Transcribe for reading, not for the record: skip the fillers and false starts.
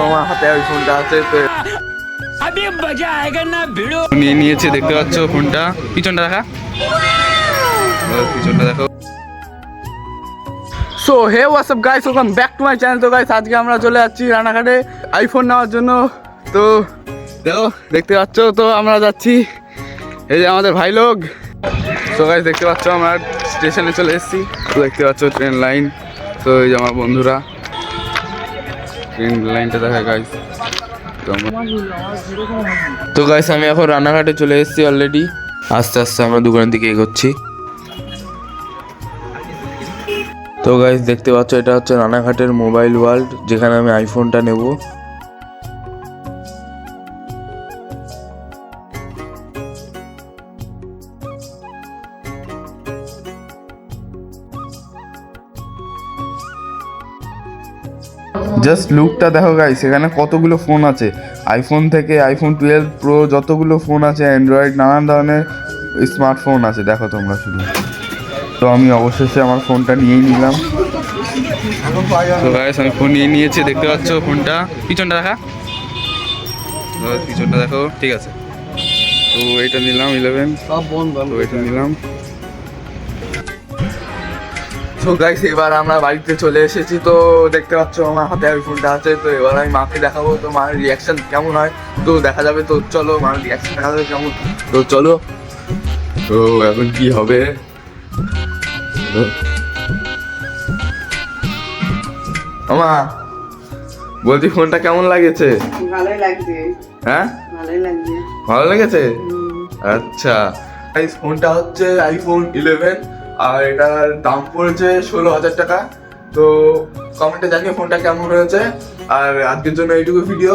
আমার হাতে ওই ফোনটা আছে তো अभी मजा आएगा ना भिड़ो। নিয়ে নিয়েছে, দেখতে পাচ্ছ ফোনটা। পিছনটা দেখা, পিছনটা দেখো। So hey what's up guys, welcome back to my channel. তো গাইস আজকে আমরা চলে যাচ্ছি রানাঘাটে আইফোন নেওয়ার জন্য। তো দেখো, দেখতে পাচ্ছ তো আমরা যাচ্ছি, এই যে আমাদের ভাই লোক। তো গাইস দেখতে পাচ্ছ আমরা স্টেশনে চলে এসেছি। তো দেখতে পাচ্ছ ট্রেন লাইন। তো এই যে আমার বন্ধুরা, ট্রেন লাইনটা দেখা গাইস। তো গাইস আমি এখন রানাঘাটে চলে এসেছি অলরেডি। আস্তে আস্তে আমরা দোকানের দিকে এগোচ্ছি। তো গাইস দেখতে পাচ্ছ এটা হচ্ছে রানাঘাটের মোবাইল ওয়ার্ল্ড, যেখানে আমি আইফোনটা নেব। জাস্ট লুকটা দেখো গাইস, এখানে কতগুলো ফোন আছে। আইফোন থেকে আইফোন 12 প্রো যতগুলো ফোন আছে, অ্যান্ড্রয়েড নানান ধরনের স্মার্টফোন আছে, দেখো তোমরা শুধু। তো আমি অবশেষে আমার ফোনটা নিয়েই নিলাম। তো গাইস আমি ফোন নিয়ে নিয়েছি, দেখতে পাচ্ছ ফোনটা। পিছনটা দেখা, পিছনটা দেখো, ঠিক আছে। তো এটা নিলাম 11, তো এটা নিলাম। তো গাইস এবার আমরা বাড়িতে চলে এসেছি। তো দেখতে পাচ্ছ আমার হাতে আইফোনটা আছে। তো এবার আমি মাকে দেখাবো, তো মার রিয়াকশন কেমন হয় তো দেখা যাবে। তো চলো মার রিয়াকশন দেখা যাবে কেমন। তো চলো, তো এখন কি হবে। আমা বলছি ফোনটা কেমন লাগেছে? ভালোই লাগছে। হ্যাঁ ভালোই লাগছে। ভালো লেগেছে। আচ্ছা গাইস ফোনটা হচ্ছে আইফোন 11 আর এটার দাম পড়েছে 16,000 টাকা। তো কমেন্টে জানিয়ে ফোনটা কেমন হয়েছে। আর আজকের জন্য এইটুকু ভিডিও।